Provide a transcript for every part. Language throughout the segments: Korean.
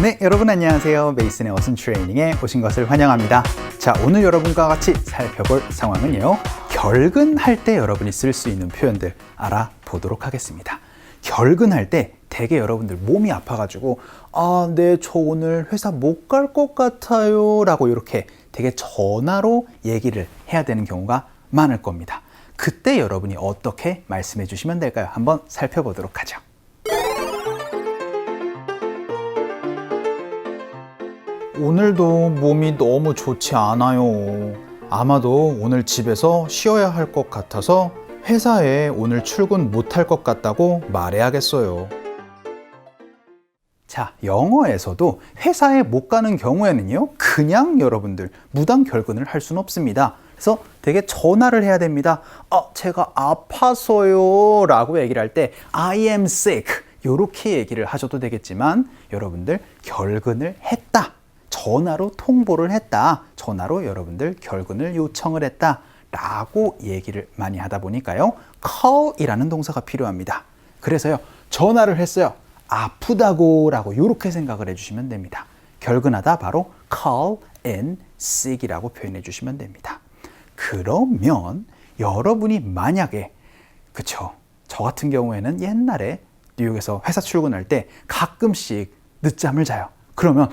네, 여러분 안녕하세요. 메이슨의 어순 트레이닝에 오신 것을 환영합니다. 자, 오늘 여러분과 같이 살펴볼 상황은요. 결근할 때 여러분이 쓸 수 있는 표현들 알아보도록 하겠습니다. 결근할 때 되게 여러분들 몸이 아파가지고 네, 저 오늘 회사 못 갈 것 같아요 라고 이렇게 되게 전화로 얘기를 해야 되는 경우가 많을 겁니다. 그때 여러분이 어떻게 말씀해 주시면 될까요? 한번 살펴보도록 하죠. 오늘도 몸이 너무 좋지 않아요. 아마도 오늘 집에서 쉬어야 할 것 같아서 회사에 오늘 출근 못할 것 같다고 말해야겠어요. 자, 영어에서도 회사에 못 가는 경우에는요, 그냥 여러분들 무단 결근을 할 수는 없습니다. 그래서 되게 전화를 해야 됩니다. 제가 아파서요 라고 얘기를 할 때 I am sick 이렇게 얘기를 하셔도 되겠지만 여러분들 결근을 했다. 전화로 통보를 했다. 전화로 여러분들 결근을 요청을 했다. 라고 얘기를 많이 하다 보니까요. call이라는 동사가 필요합니다. 그래서요. 전화를 했어요. 아프다고 라고 이렇게 생각을 해주시면 됩니다. 결근하다 바로 call in sick이라고 표현해 주시면 됩니다. 그러면 여러분이 만약에 그쵸? 저 같은 경우에는 옛날에 뉴욕에서 회사 출근할 때 가끔씩 늦잠을 자요. 그러면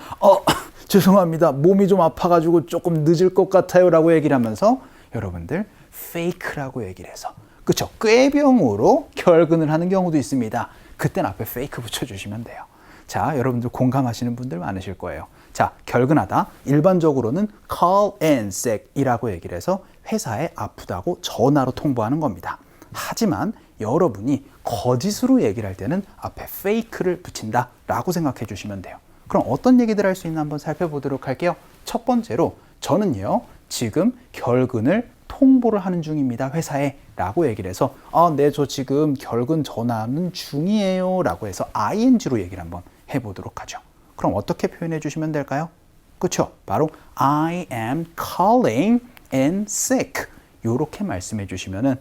죄송합니다. 몸이 좀 아파가지고 조금 늦을 것 같아요 라고 얘기를 하면서 여러분들 fake라고 얘기를 해서 그쵸? 꾀병으로 결근을 하는 경우도 있습니다. 그땐 앞에 fake 붙여주시면 돼요. 자, 여러분들 공감하시는 분들 많으실 거예요. 자, 결근하다 일반적으로는 call in sick 이라고 얘기를 해서 회사에 아프다고 전화로 통보하는 겁니다. 하지만 여러분이 거짓으로 얘기를 할 때는 앞에 fake를 붙인다 라고 생각해 주시면 돼요. 그럼 어떤 얘기들 할 수 있나 한번 살펴보도록 할게요. 첫 번째로 저는요 지금 결근을 통보를 하는 중입니다. 회사에 라고 얘기를 해서 네, 저 지금 결근 전화하는 중이에요 라고 해서 ing로 얘기를 한번 해보도록 하죠. 그럼 어떻게 표현해 주시면 될까요? 그렇죠? 바로 I am calling in sick 이렇게 말씀해 주시면은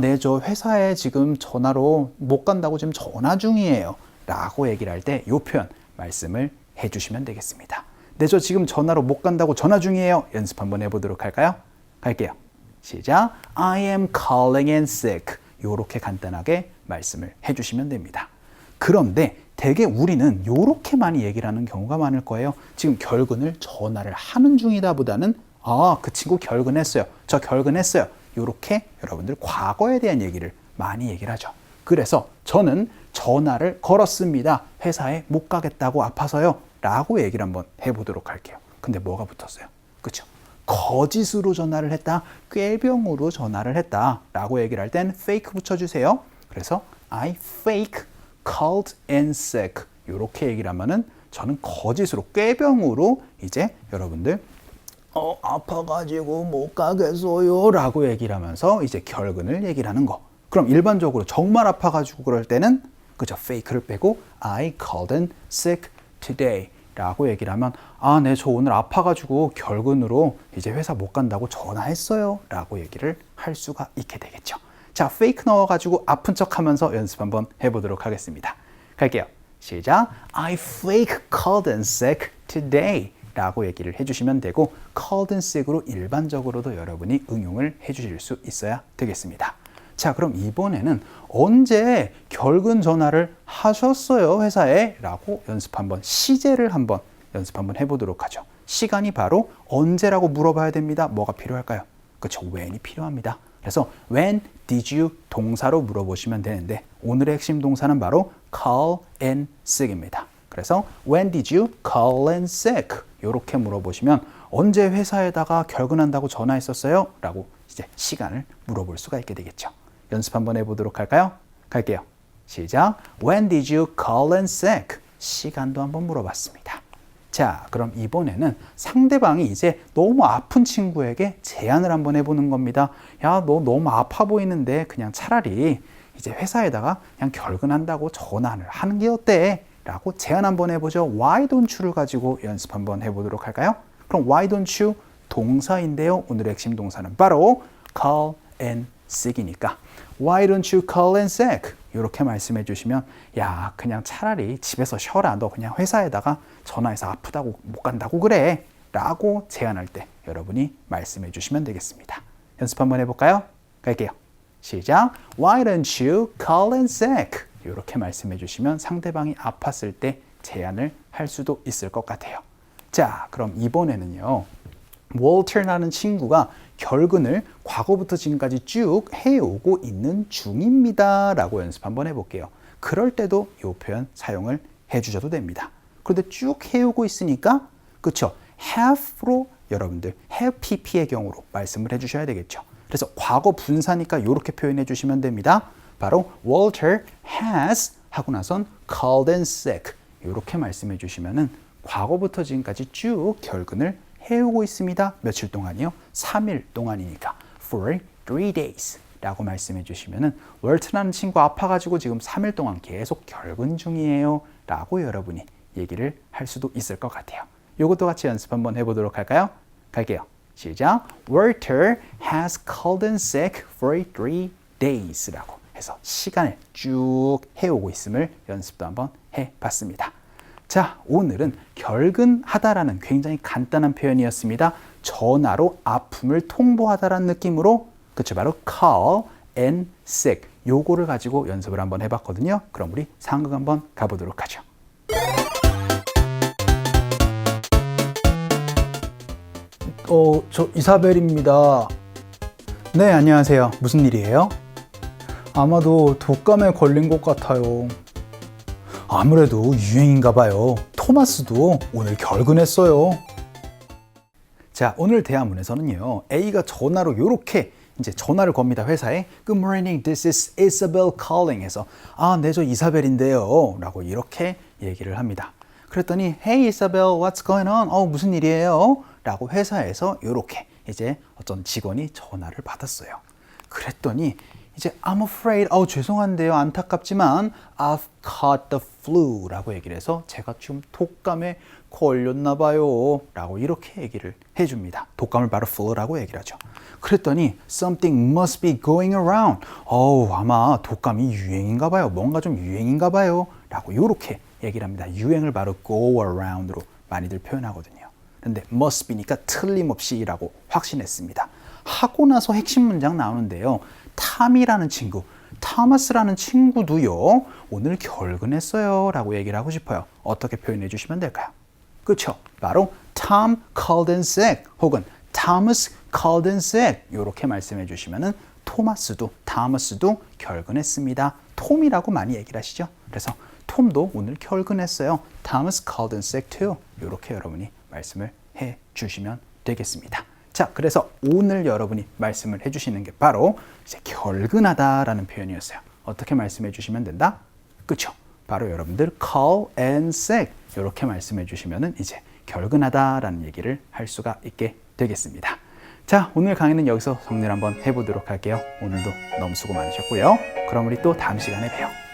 네, 저 회사에 지금 전화로 못 간다고 지금 전화 중이에요 라고 얘기를 할 때 이 표현 말씀을 해주시면 되겠습니다. 네, 저 지금 전화로 못 간다고 전화 중이에요. 연습 한번 해보도록 할까요? 갈게요. 시작. I am calling in sick. 이렇게 간단하게 말씀을 해주시면 됩니다. 그런데 대개 우리는 이렇게 많이 얘기를 하는 경우가 많을 거예요. 지금 결근을 전화를 하는 중이다 보다는 그 친구 결근했어요. 저 결근했어요. 이렇게 여러분들 과거에 대한 얘기를 많이 얘기를 하죠. 그래서 저는 전화를 걸었습니다. 회사에 못 가겠다고 아파서요. 라고 얘기를 한번 해보도록 할게요. 근데 뭐가 붙었어요? 그렇죠? 거짓으로 전화를 했다. 꾀병으로 전화를 했다. 라고 얘기를 할 땐 fake 붙여주세요. 그래서 I fake called in sick. 이렇게 얘기를 하면은 저는 거짓으로 꾀병으로 이제 여러분들 아파가지고 못 가겠어요. 라고 얘기를 하면서 이제 결근을 얘기를 하는 거. 그럼 일반적으로 정말 아파가지고 그럴 때는 그죠? fake를 빼고 I called in sick today 라고 얘기를 하면 네, 저 오늘 아파가지고 결근으로 이제 회사 못 간다고 전화했어요 라고 얘기를 할 수가 있게 되겠죠. 자, fake 넣어가지고 아픈 척 하면서 연습 한번 해보도록 하겠습니다. 갈게요. 시작. I fake called in sick today 라고 얘기를 해주시면 되고 called in sick으로 일반적으로도 여러분이 응용을 해주실 수 있어야 되겠습니다. 자, 그럼 이번에는 언제 결근 전화를 하셨어요, 회사에? 라고 연습 한번, 시제를 한번 연습 한번 해보도록 하죠. 시간이 바로 언제라고 물어봐야 됩니다. 뭐가 필요할까요? 그렇죠, when이 필요합니다. 그래서 when did you 동사로 물어보시면 되는데 오늘의 핵심 동사는 바로 call in sick입니다. 그래서 when did you call in sick? 이렇게 물어보시면 언제 회사에다가 결근한다고 전화했었어요? 라고 이제 시간을 물어볼 수가 있게 되겠죠. 연습 한번 해보도록 할까요? 갈게요. 시작. When did you call in sick? 시간도 한번 물어봤습니다. 자, 그럼 이번에는 상대방이 이제 너무 아픈 친구에게 제안을 한번 해보는 겁니다. 야, 너 너무 아파 보이는데 그냥 차라리 이제 회사에다가 그냥 결근한다고 전화를 하는 게 어때? 라고 제안 한번 해보죠. Why don't you를 가지고 연습 한번 해보도록 할까요? 그럼 why don't you 동사인데요. 오늘의 핵심 동사는 바로 call in sick이니까 Why don't you call in sick? 이렇게 말씀해 주시면 야 그냥 차라리 집에서 쉬어라. 너 그냥 회사에다가 전화해서 아프다고 못 간다고 그래 라고 제안할 때 여러분이 말씀해 주시면 되겠습니다. 연습 한번 해볼까요? 갈게요. 시작. Why don't you call in sick? 이렇게 말씀해 주시면 상대방이 아팠을 때 제안을 할 수도 있을 것 같아요. 자, 그럼 이번에는요. 월터라는 친구가 결근을 과거부터 지금까지 쭉 해오고 있는 중입니다. 라고 연습 한번 해볼게요. 그럴 때도 이 표현 사용을 해주셔도 됩니다. 그런데 쭉 해오고 있으니까 그쵸? have로 여러분들 have pp의 경우로 말씀을 해주셔야 되겠죠. 그래서 과거 분사니까 이렇게 표현해 주시면 됩니다. 바로 Walter has 하고 나선 called in sick 이렇게 말씀해 주시면은 과거부터 지금까지 쭉 결근을 해오고 있습니다. 며칠 동안이요? 3일 동안이니까 for 3 days 라고 말씀해 주시면은 월트라는 친구 아파가지고 지금 3일 동안 계속 결근 중이에요 라고 여러분이 얘기를 할 수도 있을 것 같아요. 이것도 같이 연습 한번 해보도록 할까요? 갈게요. 시작. Walter has called in sick for 3 days 라고 해서 시간을 쭉 해오고 있음을 연습도 한번 해봤습니다. 자, 오늘은 결근하다라는 굉장히 간단한 표현이었습니다. 전화로 아픔을 통보하다라는 느낌으로 그쵸 바로 call in sick 요거를 가지고 연습을 한번 해봤거든요. 그럼 우리 상극 한번 가보도록 하죠. 저 이사벨입니다. 네, 안녕하세요. 무슨 일이에요? 아마도 독감에 걸린 것 같아요. 아무래도 유행인가 봐요. 토마스도 오늘 결근했어요. 자, 오늘 대화문에서는요. A가 전화로 이렇게 이제 전화를 겁니다. 회사에. Good morning, this is Isabel calling 해서 네, 저 이사벨인데요. 라고 이렇게 얘기를 합니다. 그랬더니 Hey Isabel, what's going on? 무슨 일이에요? 라고 회사에서 이렇게 이제 어떤 직원이 전화를 받았어요. 그랬더니 이제 I'm afraid, 죄송한데요. 안타깝지만 I've caught the flu 라고 얘기를 해서 제가 지금 독감에 걸렸나 봐요 라고 이렇게 얘기를 해줍니다. 독감을 바로 flu라고 얘기를 하죠. 그랬더니 something must be going around. 아마 독감이 유행인가 봐요. 뭔가 좀 유행인가 봐요 라고 이렇게 얘기를 합니다. 유행을 바로 go around로 많이들 표현하거든요. 근데 must be니까 틀림없이 라고 확신했습니다. 하고 나서 핵심 문장 나오는데요. 탐이라는 친구, 타마스라는 친구도요. 오늘 결근했어요 라고 얘기를 하고 싶어요. 어떻게 표현해 주시면 될까요? 그렇죠. 바로 Tom called in sick 혹은 Thomas called in sick 이렇게 말씀해 주시면은 토마스도 타마스도 결근했습니다. 톰이라고 많이 얘기를 하시죠. 그래서 톰도 오늘 결근했어요. Thomas called in sick too. 이렇게 여러분이 말씀을 해 주시면 되겠습니다. 자, 그래서 오늘 여러분이 말씀을 해주시는 게 바로 이제 결근하다라는 표현이었어요. 어떻게 말씀해 주시면 된다? 그쵸? 바로 여러분들 call and sick 이렇게 말씀해 주시면은 이제 결근하다라는 얘기를 할 수가 있게 되겠습니다. 자, 오늘 강의는 여기서 정리를 한번 해보도록 할게요. 오늘도 너무 수고 많으셨고요. 그럼 우리 또 다음 시간에 봬요.